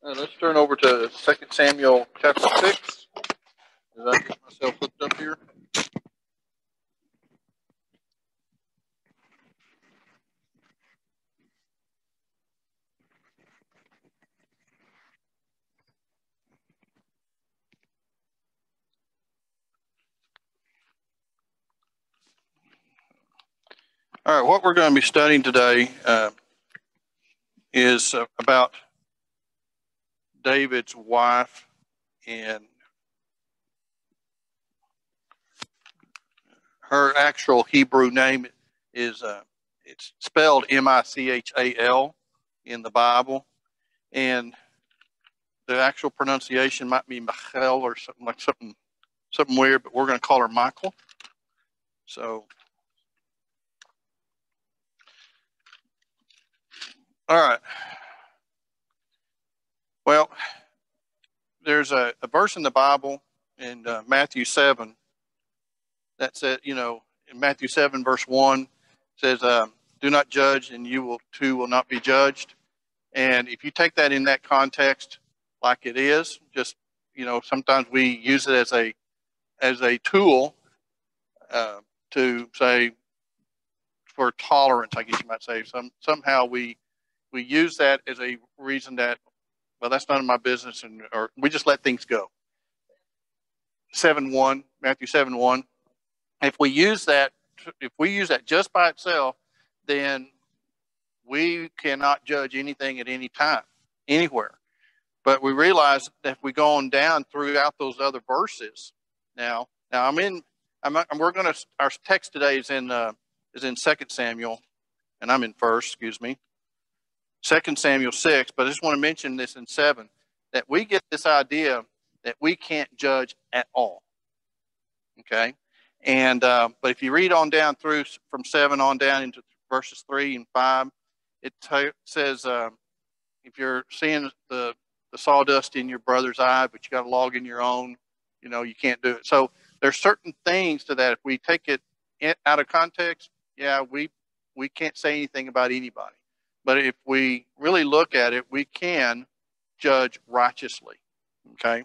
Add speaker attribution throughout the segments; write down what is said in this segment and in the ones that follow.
Speaker 1: Let's turn over to 2 Samuel chapter 6. As I get myself hooked up here. All right, what we're going to be studying today is about David's wife, and her actual Hebrew name is it's spelled Michal in the Bible, and the actual pronunciation might be Michal or something weird, but we're going to call her Michal. So, all right. Well, there's a verse in the Bible in Matthew 7 that said, in Matthew 7 verse 1 says, do not judge and you will not be judged. And if you take that in that context like it is, just, sometimes we use it as a tool to say for tolerance, I guess you might say. Somehow we use that as a reason that, well, that's none of my business, or we just let things go. 7:1, Matthew 7:1. If we use that just by itself, then we cannot judge anything at any time, anywhere. But we realize that if we go on down throughout those other verses, now our text today is in 2 Samuel, and I'm in 1, 2 Samuel 6, but I just want to mention this in 7, that we get this idea that we can't judge at all. Okay? And but if you read on down through from 7 on down into verses 3 and 5, it says if you're seeing the sawdust in your brother's eye, but you got a log in your own, you can't do it. So there's certain things to that. If we take it out of context, we can't say anything about anybody. But if we really look at it, we can judge righteously. Okay?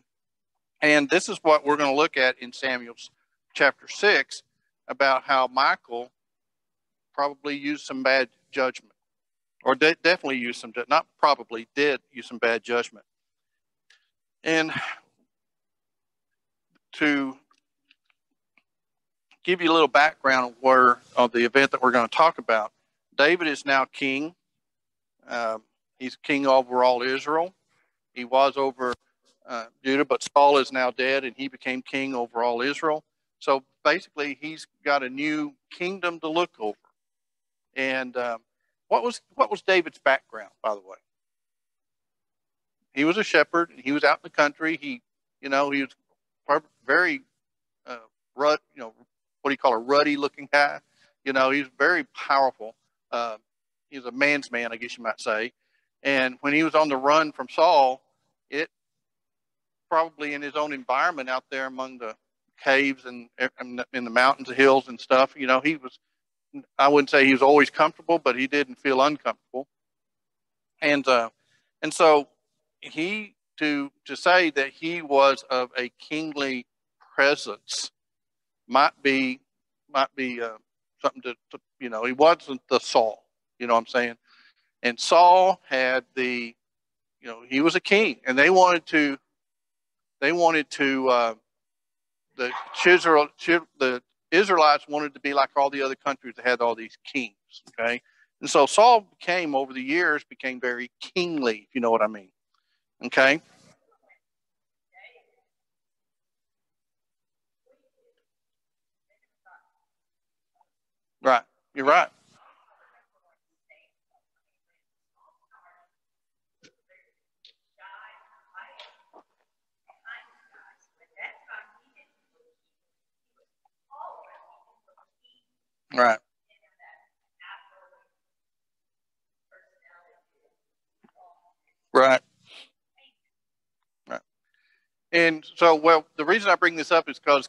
Speaker 1: And this is what we're going to look at in Samuel's chapter 6, about how Michal probably used some bad judgment, or definitely used some, not probably, did use some bad judgment. And to give you a little background of the event that we're going to talk about, David is now king. He's king over all Israel. He was over Judah, but Saul is now dead, and he became king over all Israel. So basically, he's got a new kingdom to look over. And what was David's background, by the way? He was a shepherd, and he was out in the country. He was very what do you call a ruddy-looking guy? He was very powerful. He was a man's man, I guess you might say. And when he was on the run from Saul, it probably in his own environment out there among the caves and in the mountains and hills and stuff, he was, I wouldn't say he was always comfortable, but he didn't feel uncomfortable. And so to say that he was of a kingly presence might be something to he wasn't the Saul, you know what I'm saying? And Saul had he was a king, and they wanted to the Israelites wanted to be like all the other countries that had all these kings, okay? And so Saul over the years became very kingly, if you know what I mean, okay? Right, you're right. Right. Right. Right. And so, well, the reason I bring this up is because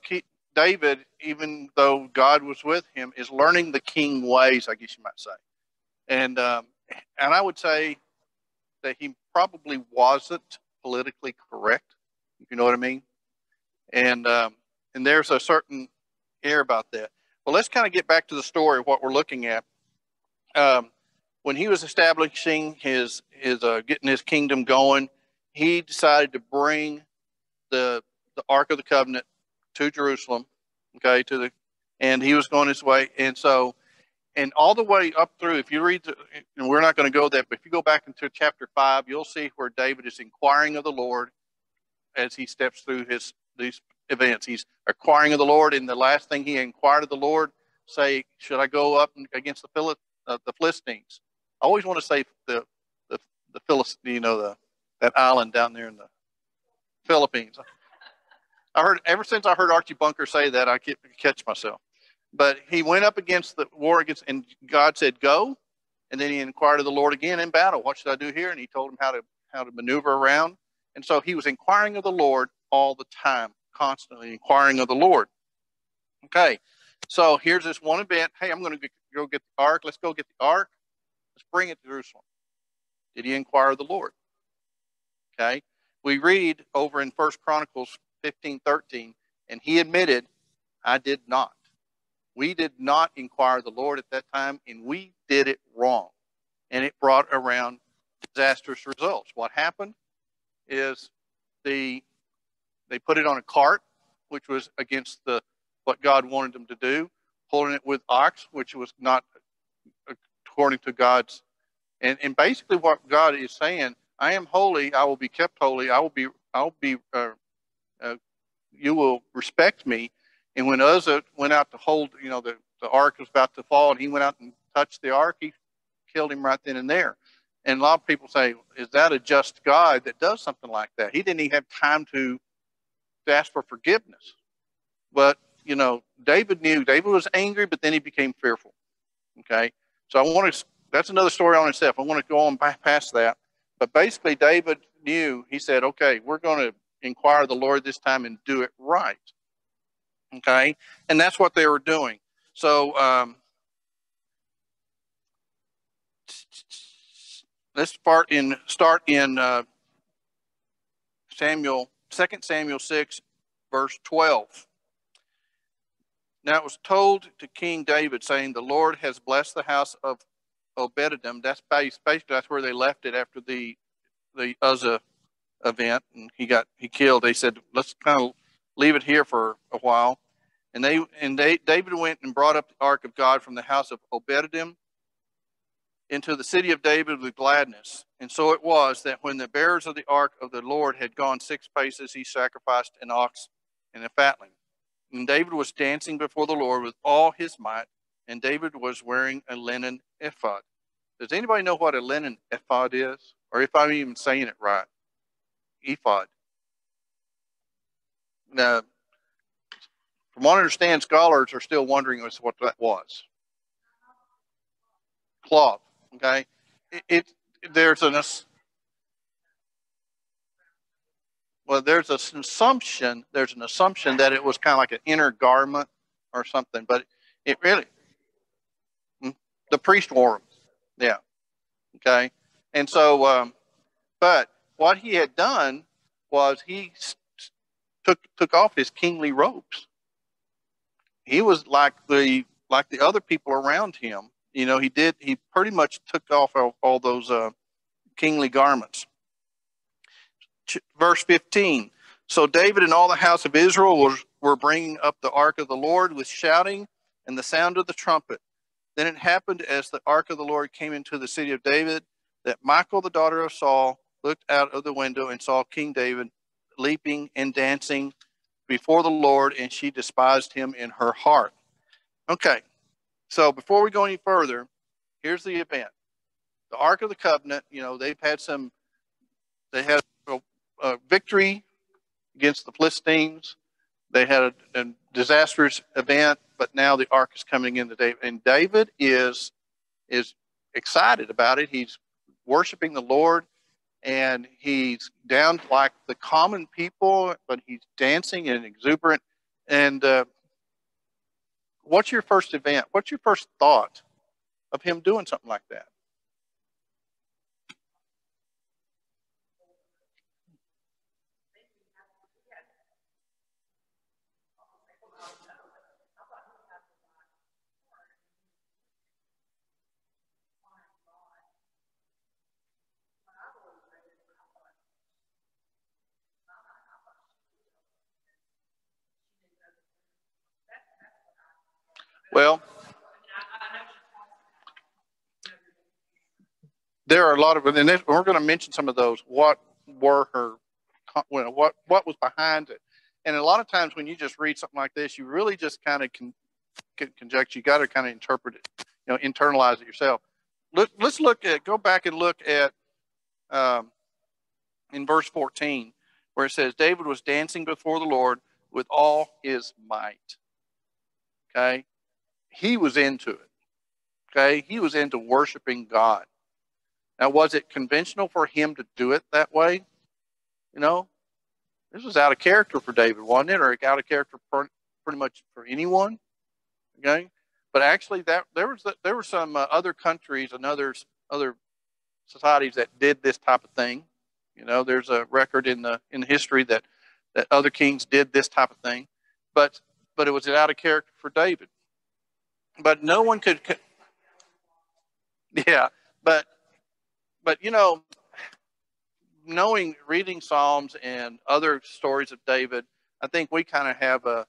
Speaker 1: David, even though God was with him, is learning the king ways, I guess you might say. And I would say that he probably wasn't politically correct, if you know what I mean. And there's a certain air about that. Well, let's kind of get back to the story of what we're looking at. When he was establishing his getting his kingdom going, he decided to bring the Ark of the Covenant to Jerusalem. Okay, and he was going his way, and so. And all the way up through, if you read, and we're not going to go there, but if you go back into chapter 5, you'll see where David is inquiring of the Lord as he steps through these events. He's inquiring of the Lord, and the last thing he inquired of the Lord, say, should I go up against the Philistines? I always want to say the Philistines, that island down there in the Philippines. Ever since I heard Archie Bunker say that, I catch myself. But he went up against the war against, and God said, go. And then he inquired of the Lord again in battle. What should I do here? And he told him how to maneuver around. And so he was inquiring of the Lord all the time, constantly inquiring of the Lord. Okay. So here's this one event. Hey, I'm going to go get the ark. Let's go get the ark. Let's bring it to Jerusalem. Did he inquire of the Lord? Okay. We read over in 1 Chronicles 15:13, and he admitted, I did not. We did not inquire the Lord at that time, and we did it wrong. And it brought around disastrous results. What happened is they put it on a cart, which was against what God wanted them to do, pulling it with ox, which was not according to God's. And basically what God is saying, I am holy, I will be kept holy, you will respect me. And when Uzzah went out to hold, the ark was about to fall, and he went out and touched the ark, he killed him right then and there. And a lot of people say, is that a just God that does something like that? He didn't even have time to ask for forgiveness. But, David was angry, but then he became fearful. Okay. So that's another story on itself. I want to go on past that. But basically, David knew, he said, okay, we're going to inquire the Lord this time and do it right. Okay, and that's what they were doing. So let's start in 2 Samuel 6, verse 12. Now it was told to King David, saying, the Lord has blessed the house of Obed-Edom. That's basically that's where they left it after the Uzzah event, and he killed. They said, let's kind of leave it here for a while. And David went and brought up the ark of God from the house of Obed-Edom into the city of David with gladness. And so it was that when the bearers of the ark of the Lord had gone 6 paces, he sacrificed an ox and a fatling. And David was dancing before the Lord with all his might, and David was wearing a linen ephod. Does anybody know what a linen ephod is? Or if I'm even saying it right? Ephod. Now, from what I understand, scholars are still wondering as to what that was. Cloth, okay? There's an assumption that it was kind of like an inner garment or something, but it really, the priest wore them. Yeah, okay? And so, but what he had done was he took off his kingly robes. He was like the other people around him. He pretty much took off all those kingly garments. Verse 15. So David and all the house of Israel were bringing up the ark of the Lord with shouting and the sound of the trumpet. Then it happened, as the ark of the Lord came into the city of David, that Michal, the daughter of Saul, looked out of the window and saw King David leaping and dancing before the Lord, and she despised him in her heart. Okay, so before we go any further, here's the event. The Ark of the Covenant, they had a victory against the Philistines. They had a disastrous event, but now the Ark is coming into David. And David is excited about it. He's worshiping the Lord, and he's down like the common people, but he's dancing and exuberant. And what's your first event? What's your first thought of him doing something like that? Well, there are a lot of, and we're going to mention some of those. What were her, what was behind it? And a lot of times when you just read something like this, you really just kind of conjecture. You got to kind of interpret it, internalize it yourself. Let's go back and look at um, in verse 14, where it says, David was dancing before the Lord with all his might. Okay. He was into it. Okay. He was into worshiping God. Now, was it conventional for him to do it that way? This was out of character for David, wasn't it? Or out of character pretty much for anyone. Okay. But actually, there were some other countries and other societies that did this type of thing. There's a record in the history that other kings did this type of thing, but it was out of character for David. But no one could, yeah. But reading Psalms and other stories of David, I think we kind of have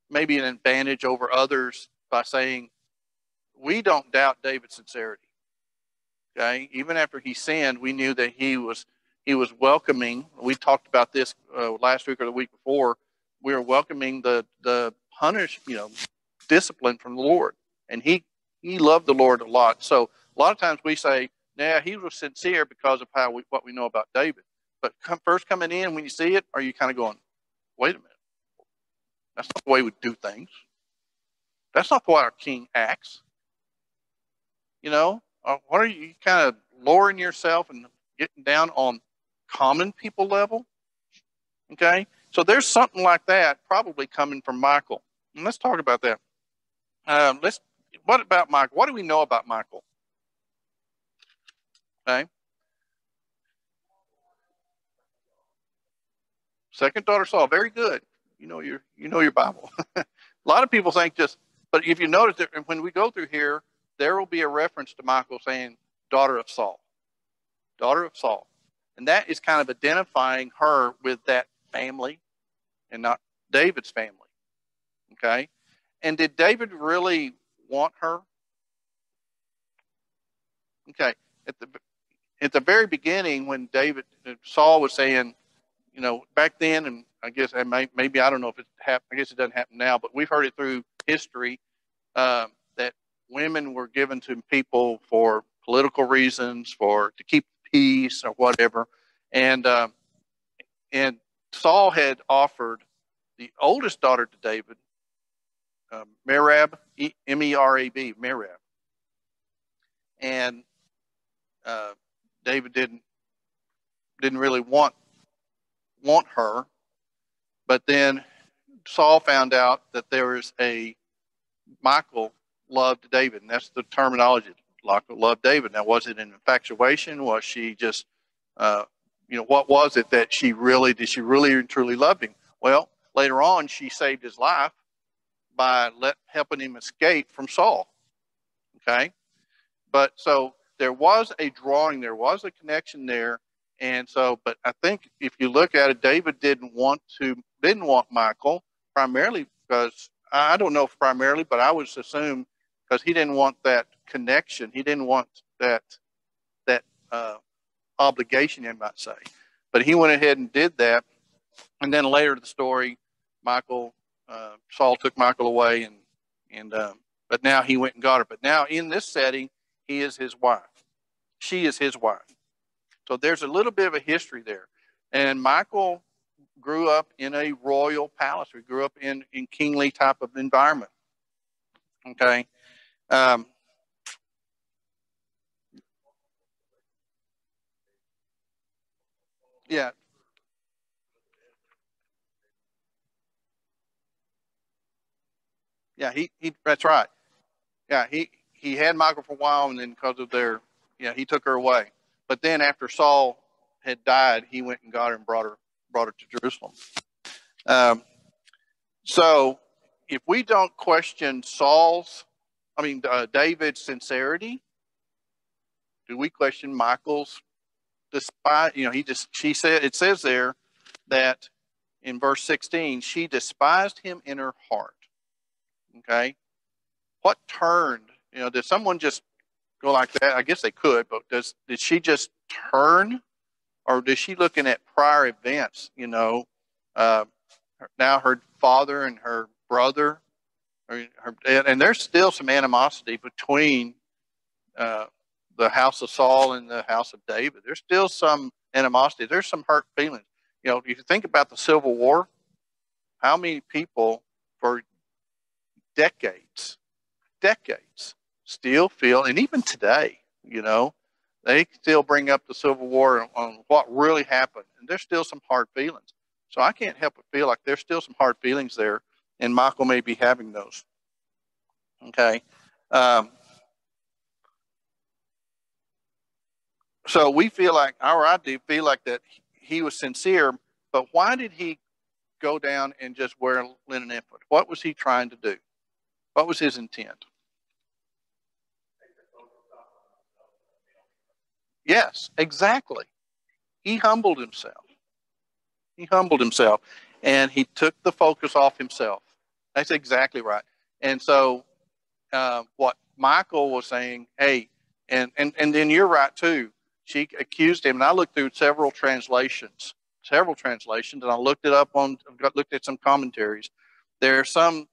Speaker 1: maybe an advantage over others by saying we don't doubt David's sincerity. Okay, even after he sinned, we knew that he was welcoming. We talked about this last week or the week before. We were welcoming the discipline from the Lord, and he loved the Lord a lot. So a lot of times we say, "Yeah, he was sincere because of what we know about David." But first coming in, when you see it, are you kind of going, "Wait a minute, that's not the way we do things. That's not the way our king acts." What are you kind of lowering yourself and getting down on common people level? Okay, so there's something like that probably coming from Michal, and let's talk about that. What about Michal? What do we know about Michal? Okay, second daughter Saul. Very good. You know your Bible. A lot of people think but if you notice that when we go through here, there will be a reference to Michal saying daughter of Saul. Daughter of Saul. And that is kind of identifying her with that family and not David's family. Okay. And did David really want her? Okay. At the very beginning, when Saul was saying, back then, and I guess maybe I don't know if it happened. I guess it doesn't happen now, but we've heard it through history that women were given to people for political reasons, to keep peace or whatever, and Saul had offered the oldest daughter to David, Merab, Merab, Merab, and David didn't really want her, but then Saul found out that there was Michal loved David, and that's the terminology. Michal loved David. Now, was it an infatuation? Was she just, what was it that did she really and truly love him? Well, later on, she saved his life by helping him escape from Saul. Okay. But so there was a drawing, there was a connection there. And so, but I think if you look at it, David didn't want Michal primarily because, I don't know if primarily, but I would assume because he didn't want that connection. He didn't want that obligation, you might say. But he went ahead and did that. And then later in the story, Saul took Michal away, but now he went and got her. But now in this setting, he is his wife. She is his wife. So there's a little bit of a history there. And Michal grew up in a royal palace. We grew up in kingly type of environment. Okay. Yeah. Yeah. That's right. Yeah. He had Michal for a while, and then because of he took her away. But then after Saul had died, he went and got her and brought her to Jerusalem. So if we don't question David's sincerity, do we question Michal's? Despite, it says there that in verse 16, she despised him in her heart. Okay. What turned? Did someone just go like that? I guess they could, but did she just turn, or is she looking at prior events? Uh, Now her father and her brother, and there's still some animosity between uh, the house of Saul and the house of David. There's still some animosity. There's some hurt feelings. If you think about the Civil War, how many people for decades still feel, and even today, they still bring up the Civil War on what really happened, and there's still some hard feelings. So I can't help but feel like there's still some hard feelings there, and Michael may be having those. Okay. Um, so we feel like, or I do feel like that he was sincere, but why did he go down and just wear a linen ephod? What was he trying to do? What was his intent? Yes, exactly. He humbled himself. He humbled himself, and he took the focus off himself. That's exactly right. And so, what Michael was saying, hey, and then you're right too. She accused him, and I looked through several translations, and I looked it up looked at some commentaries. There are some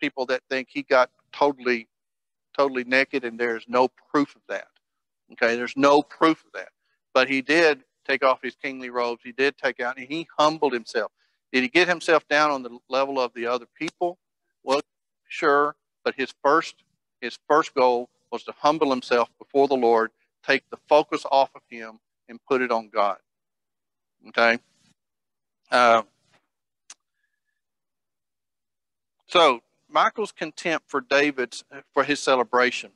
Speaker 1: people that think he got totally naked, and there's no proof of that. Okay, there's no proof of that. But he did take off his kingly robes. He did take out, and he humbled himself. Did he get himself down on the level of the other people? Well, sure. But his first goal was to humble himself before the Lord, take the focus off of him, and put it on God. Okay. Uh, so Michael's contempt for his celebration.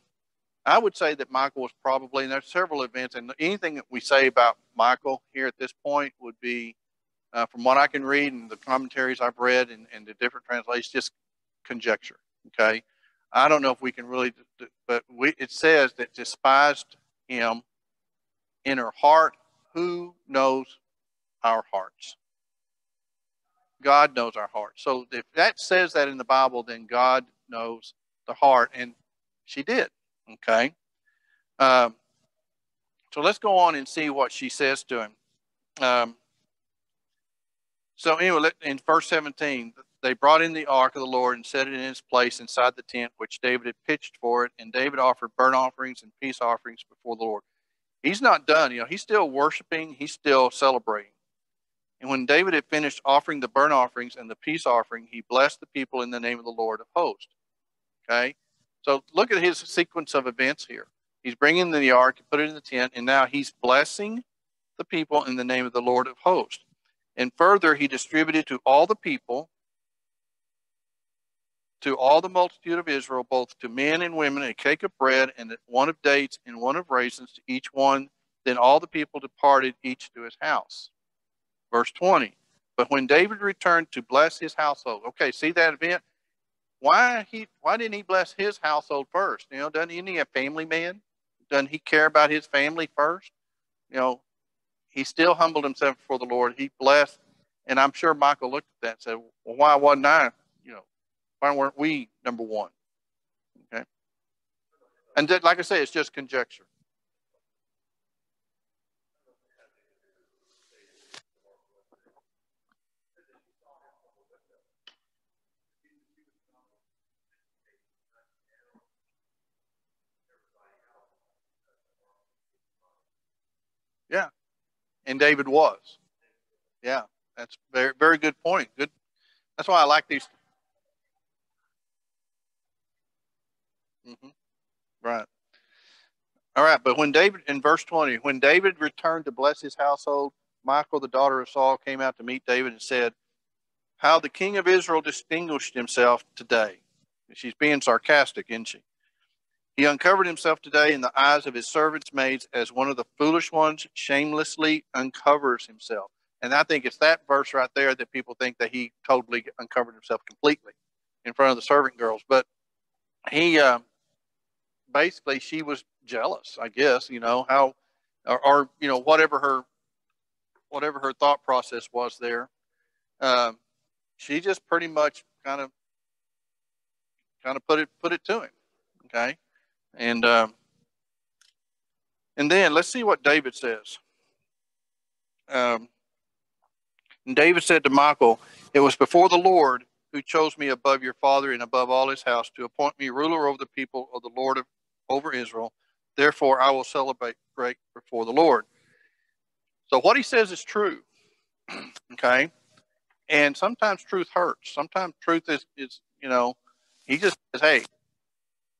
Speaker 1: I would say that Michael was probably, and there's several events, and anything that we say about Michael here at this point would be, from what I can read and the commentaries I've read and the different translations, just conjecture. Okay. I don't know if we can really, but it says that despised him in her heart. Who knows our hearts? God knows our hearts. So if that says that in the Bible, then God knows the heart, and she did. Okay. Um, So let's go on and see what she says to him. Um, so anyway, in verse 17, they brought in the ark of the Lord and set it in its place inside the tent which David had pitched for it. And David offered burnt offerings and peace offerings before the Lord. He's not done. He's still worshiping. He's still celebrating. And when David had finished offering the burnt offerings and the peace offering, he blessed the people in the name of the Lord of hosts. Okay. So look at his sequence of events here. He's bringing the ark, put it in the tent, and now he's blessing the people in the name of the Lord of hosts. And further, he distributed to all the people, to all the multitude of Israel, both to men and women, a cake of bread and one of dates and one of raisins to each one. Then all the people departed, each to his house. Verse 20. But when David returned to bless his household, okay, see that event? Why didn't he bless his household first? Doesn't he a family man? Doesn't he care about his family first? He still humbled himself before the Lord. He blessed, and I'm sure Michael looked at that and said, well, why wasn't I, why weren't we number one? Okay. And like I say, it's just conjecture. Yeah. And David was. Yeah. That's very, very good point. Good. That's why I like these. Mm-hmm. Right. All right. But in verse 20, when David returned to bless his household, Michal, the daughter of Saul, came out to meet David and said, how the king of Israel distinguished himself today. She's being sarcastic, isn't she? He uncovered himself today in the eyes of his servants' maids as one of the foolish ones shamelessly uncovers himself. And I think it's that verse right there that people think that he totally uncovered himself completely in front of the servant girls. But he basically, she was jealous, I guess, how, or whatever her thought process was there. Um, she just pretty much kind of kind of put it to him. Okay, and then let's see what David says. Um, and David said to Michal, "It was before the Lord who chose me above your father and above all his house to appoint me ruler over the people of the Lord over Israel. Therefore, I will celebrate before the Lord." So what he says is true. Okay, and sometimes truth hurts. Sometimes truth is he just says, "Hey,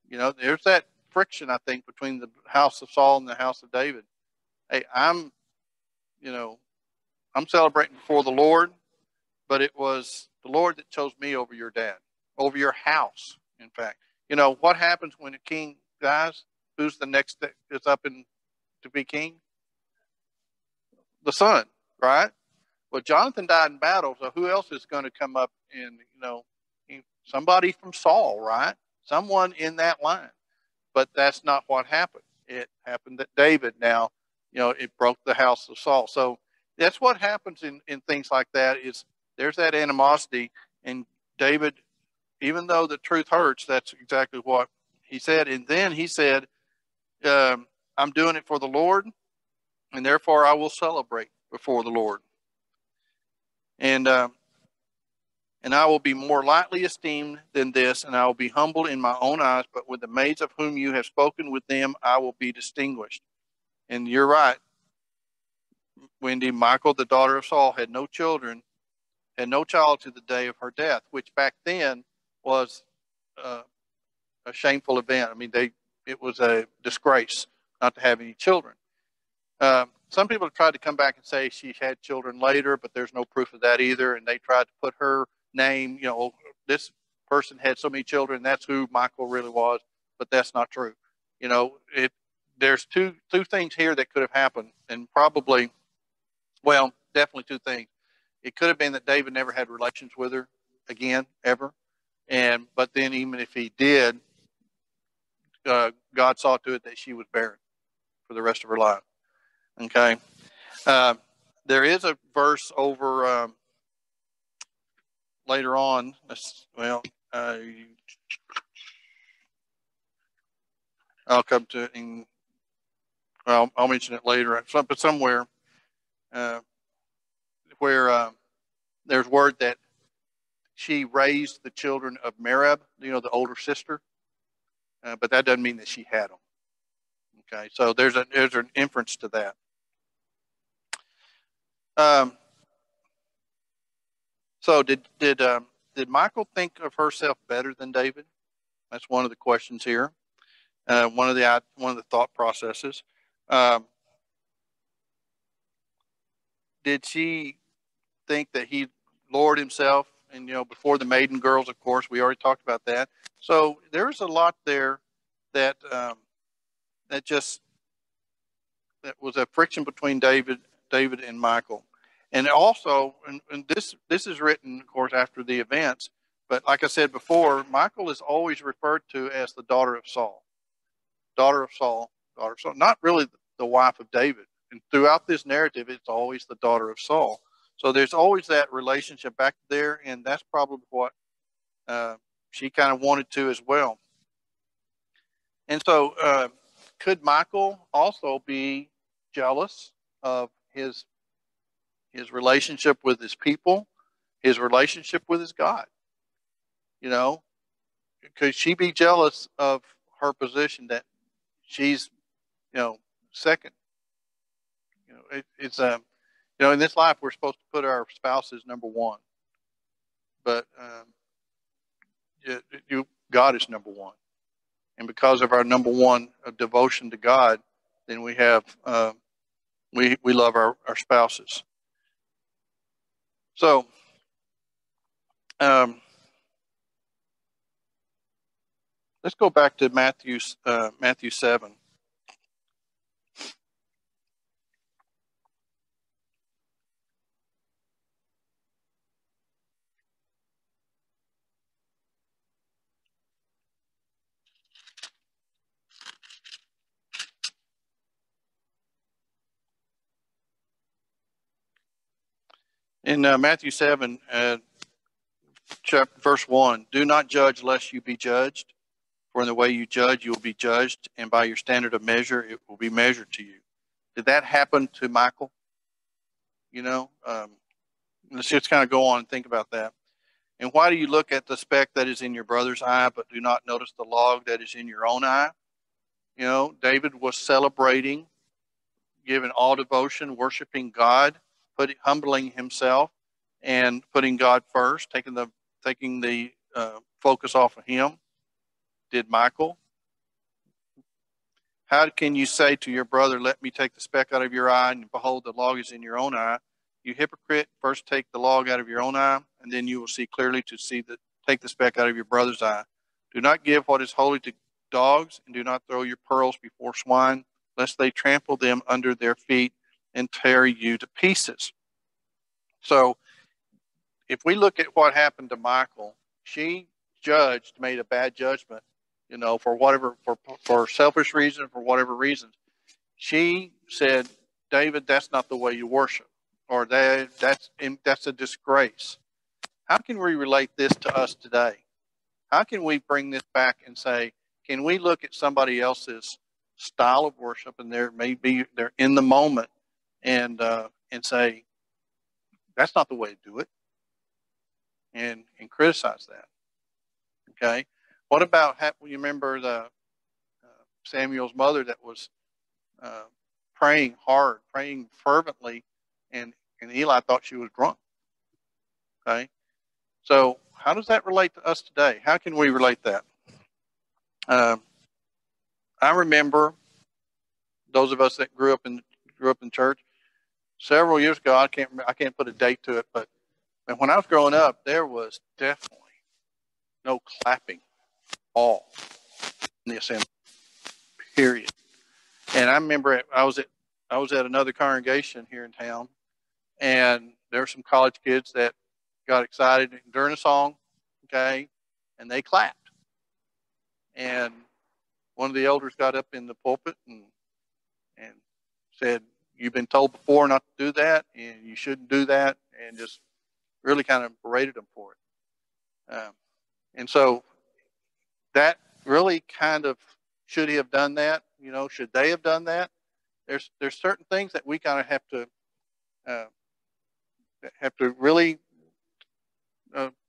Speaker 1: there's that friction I think between the house of Saul and the house of David. Hey, you know, I'm celebrating before the Lord, but it was the Lord that chose me over your dad, over your house. In fact, what happens when a king dies? Who's the next that is up to be king? The son, right? Well, Jonathan died in battle, so who else is going to come up and somebody from Saul, right? Someone in that line. But that's not what happened. It happened that David now, it broke the house of Saul. So that's what happens in things like that is there's that animosity. And David, even though the truth hurts, that's exactly what he said. And then he said, I'm doing it for the Lord, and therefore I will celebrate before the Lord. And I will be more lightly esteemed than this, and I will be humbled in my own eyes. But with the maids of whom you have spoken, with them I will be distinguished. And you're right, Wendy. Michal, the daughter of Saul, had no children, had no child to the day of her death, which back then was a shameful event. I mean, it was a disgrace not to have any children. Some people have tried to come back and say she had children later, but there's no proof of that either. And they tried to put her name, this person had so many children, that's who Michal really was, but that's not true. There's two things here that could have happened, and probably, well, definitely two things. It could have been that David never had relations with her again, ever. But then even if he did, God saw to it that she was barren for the rest of her life. Okay. There is a verse over later on. I'll come to it I'll mention it later. But somewhere where there's word that she raised the children of Merab, the older sister, but that doesn't mean that she had them. Okay, so there's an inference to that. So did Michal think of herself better than David? That's one of the questions here. One of the thought processes. Did she think that he lowered himself? And before the maiden girls, of course, we already talked about that. So there's a lot there that that was a friction between David and Michal. And also, and this is written, of course, after the events. But like I said before, Michal is always referred to as the daughter of Saul. Daughter of Saul, daughter of Saul. Not really the wife of David. And throughout this narrative, it's always the daughter of Saul. So there's always that relationship back there, and that's probably what she kind of wanted to as well. And so could Michal also be jealous of his relationship with his people, his relationship with his God? Could she be jealous of her position that she's, second? It's in this life we're supposed to put our spouses number one, but God is number one, and because of our number one of devotion to God, then we have we love our spouses. So let's go back to Matthew 7. In Matthew 7, verse 1, do not judge lest you be judged. For in the way you judge, you will be judged, and by your standard of measure, it will be measured to you. Did that happen to Michal? Let's just kind of go on and think about that. And why do you look at the speck that is in your brother's eye, but do not notice the log that is in your own eye? David was celebrating, giving all devotion, worshiping God, humbling himself, and putting God first, taking the focus off of him. Did Michal? How can you say to your brother, let me take the speck out of your eye, and behold, the log is in your own eye? You hypocrite, first take the log out of your own eye, and then you will see clearly to take the speck out of your brother's eye. Do not give what is holy to dogs, and do not throw your pearls before swine, lest they trample them under their feet and tear you to pieces. So if we look at what happened to Michal, she made a bad judgment, for whatever, for selfish reason, for whatever reason. She said, David, that's not the way you worship, or that's a disgrace. How can we relate this to us today? How can we bring this back and say, can we look at somebody else's style of worship, and they're in the moment, and say, that's not the way to do it, and criticize that? Okay. What about, you remember Samuel's mother that was praying hard, praying fervently, and Eli thought she was drunk? Okay. So how does that relate to us today? How can we relate that? I remember those of us that grew up in church several years ago. I can't put a date to it, but when I was growing up, there was definitely no clapping all in the assembly, period. And I remember I was at another congregation here in town, and there were some college kids that got excited during a song, okay, and they clapped. And one of the elders got up in the pulpit and said, you've been told before not to do that, and you shouldn't do that, and just really kind of berated them for it. And so that really kind of, should he have done that? Should they have done that? There's certain things that we kind of have to really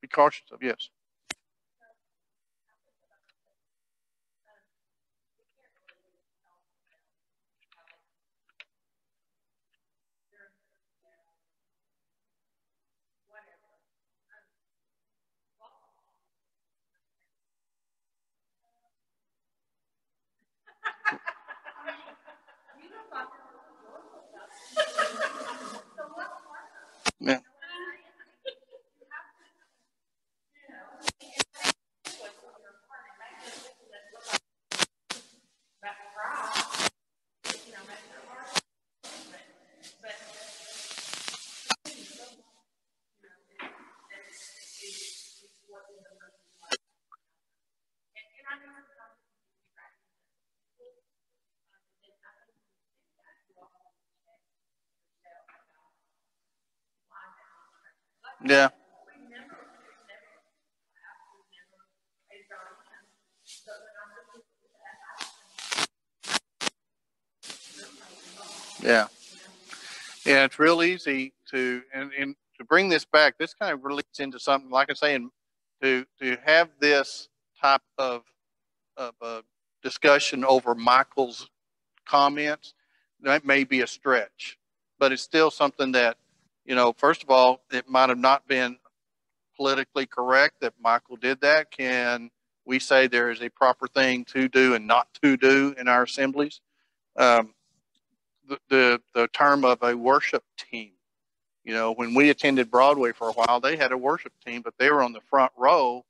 Speaker 1: be cautious of. Yes. Yeah. Yeah. Yeah. Yeah. It's real easy to bring this back. This kind of relates into something, like I say, to have this type of discussion over Michal's comments. That may be a stretch, but it's still something that, first of all, it might have not been politically correct that Michal did that. Can we say there is a proper thing to do and not to do in our assemblies? The term of a worship team. When we attended Broadway for a while, they had a worship team, but they were on the front row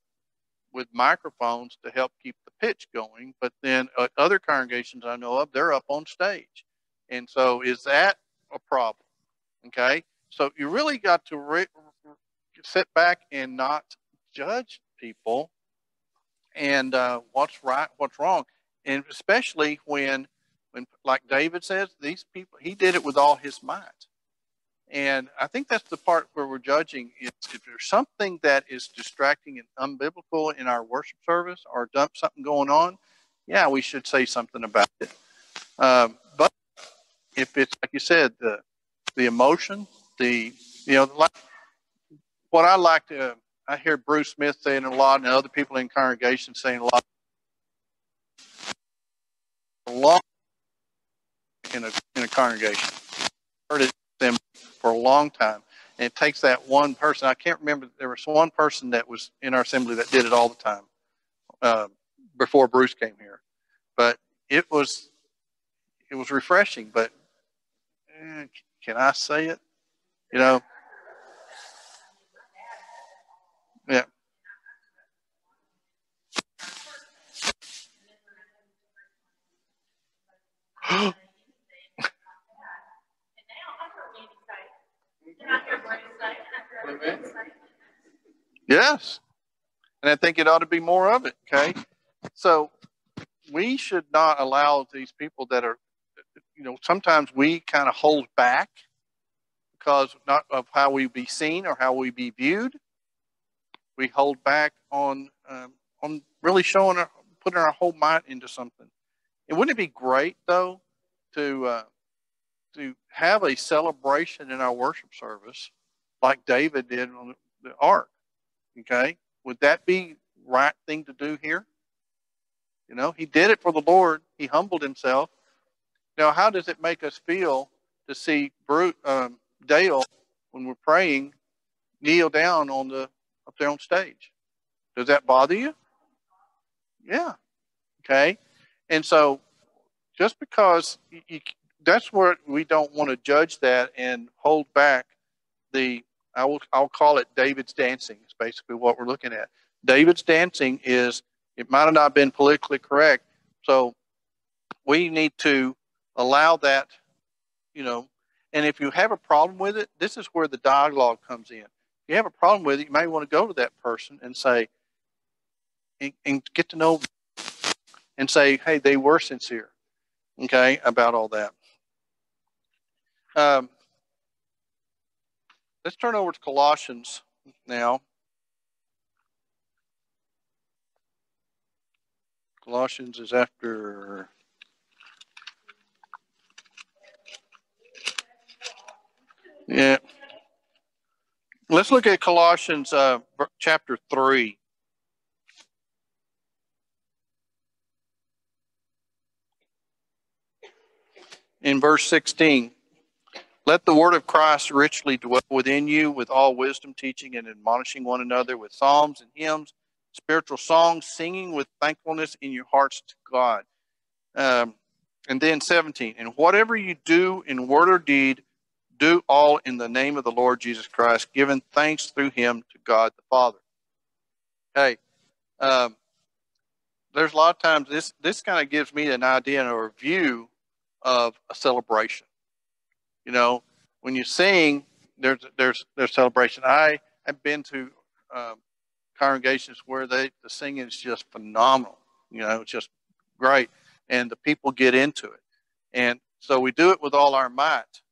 Speaker 1: with microphones to help keep the pitch going. But then other congregations I know of, they're up on stage. And so is that a problem? Okay. So you really got to sit back and not judge people and what's right, what's wrong. And especially when like David says, these people, he did it with all his might. And I think that's the part where we're judging. Is if there's something that is distracting and unbiblical in our worship service or something going on, yeah, we should say something about it. But if it's like you said, the emotion, like what I like to, I hear Bruce Smith saying a lot, and other people in congregation saying a lot. Long in a congregation, heard it them for a long time, and it takes that one person. I can't remember. There was one person that was in our assembly that did it all the time before Bruce came here, but it was refreshing. But can I say it? You know, yeah. Yes, and I think it ought to be more of it. Okay, so we should not allow these people that are, sometimes we kind of hold back because not of how we be seen or how we be viewed. We hold back on really putting our whole might into something. And wouldn't it be great though to have a celebration in our worship service like David did on the ark? Okay, would that be right thing to do here? He did it for the Lord. He humbled himself. Now, how does it make us feel to see Dale, when we're praying, kneel down up there on stage? Does that bother you? Yeah. Okay. And so, just because that's where we don't want to judge that and hold back I'll call it David's dancing. It's basically what we're looking at. David's dancing it might have not been politically correct. So we need to allow that, and if you have a problem with it, this is where the dialogue comes in. If you have a problem with it, you may want to go to that person and say, and get to know and say, hey, they were sincere, okay, about all that. Let's turn over to Colossians now. Colossians is after. Yeah. Let's look at Colossians chapter 3. In verse 16. Let the word of Christ richly dwell within you with all wisdom, teaching and admonishing one another with psalms and hymns, spiritual songs, singing with thankfulness in your hearts to God. And then 17. And whatever you do in word or deed, do all in the name of the Lord Jesus Christ, giving thanks through him to God the Father. Hey, there's a lot of times this kind of gives me an idea or a view of a celebration. When you sing, there's celebration. I have been to congregations where the singing is just phenomenal. It's just great, and the people get into it, and so we do it with all our might.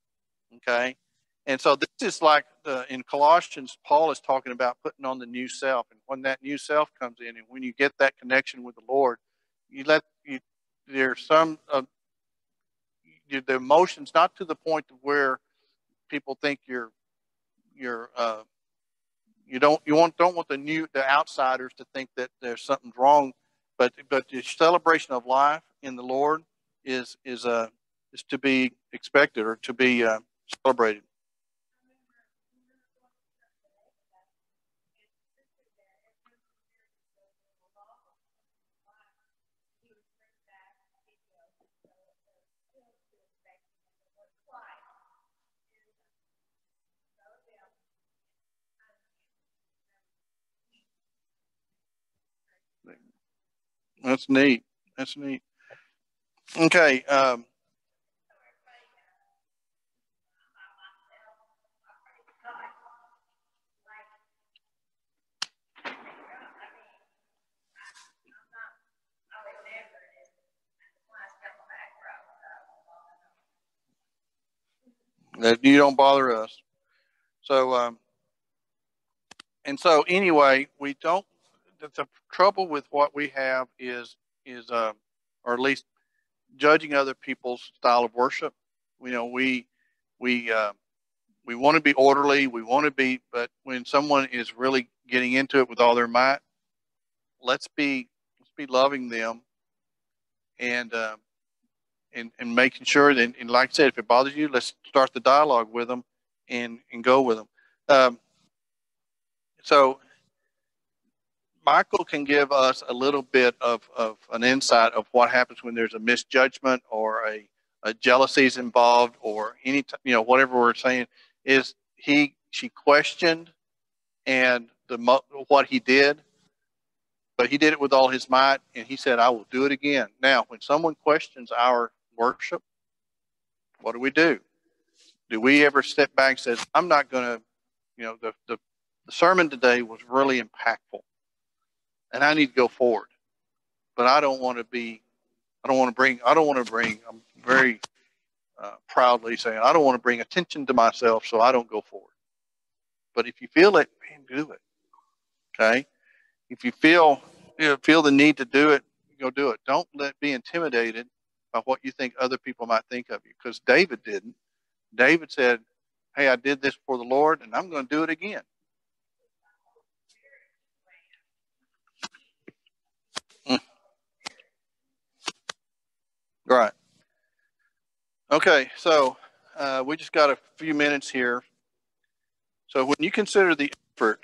Speaker 1: Okay, and so this is like in Colossians, Paul is talking about putting on the new self, and when that new self comes in, and when you get that connection with the Lord, there's some the emotions not to the point of where people think you don't want the outsiders to think that there's something wrong, but the celebration of life in the Lord is to be expected or to be celebrated. That's neat. That's neat. Okay. That you don't bother us. So, so anyway, we don't. The trouble with what we have is, or at least judging other people's style of worship. We we want to be orderly. We want to be, but when someone is really getting into it with all their might, let's be loving them, and making sure that, and like I said, if it bothers you, let's start the dialogue with them, and go with them. So Michael can give us a little bit of an insight of what happens when there's a misjudgment, or a jealousy is involved, or whatever we're saying. Is she questioned and what he did, but he did it with all his might, and he said, I will do it again. Now, when someone questions our worship, what do? Do we ever step back and say, I'm not going to, the sermon today was really impactful, and I need to go forward, but I don't want to bring, I'm very proudly saying, I don't want to bring attention to myself, so I don't go forward. But if you feel it, man, do it. Okay? If you feel the need to do it, go do it. Don't be intimidated by what you think other people might think of you, because David didn't. David said, hey, I did this for the Lord, and I'm going to do it again. Right. Okay, so we just got a few minutes here. So when you consider the effort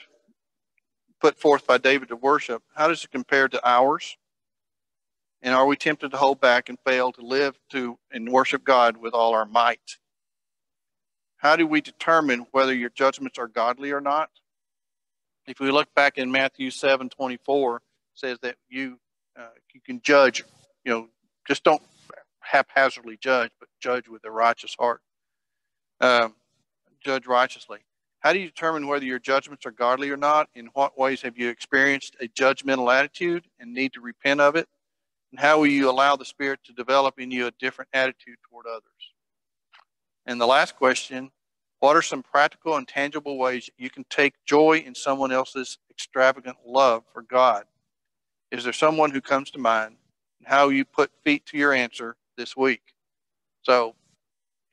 Speaker 1: put forth by David to worship, how does it compare to ours? And are we tempted to hold back and fail to live and worship God with all our might? How do we determine whether your judgments are godly or not? If we look back in Matthew 7:24, it says that you can judge, just don't haphazardly judge, but judge with a righteous heart. Judge righteously. How do you determine whether your judgments are godly or not? In what ways have you experienced a judgmental attitude and need to repent of it? And how will you allow the Spirit to develop in you a different attitude toward others? And the last question, what are some practical and tangible ways you can take joy in someone else's extravagant love for God? Is there someone who comes to mind? And how will you put feet to your answer this week? So,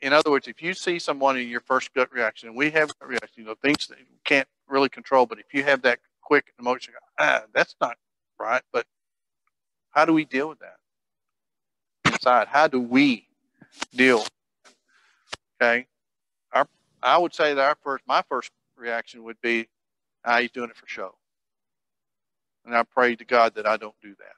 Speaker 1: in other words, if you see someone in your first gut reaction, and we have gut reaction, things that you can't really control, but if you have that quick emotion, that's not right, but how do we deal with that inside? How do we deal? Okay. I would say that my first reaction would be, he's doing it for show. And I pray to God that I don't do that.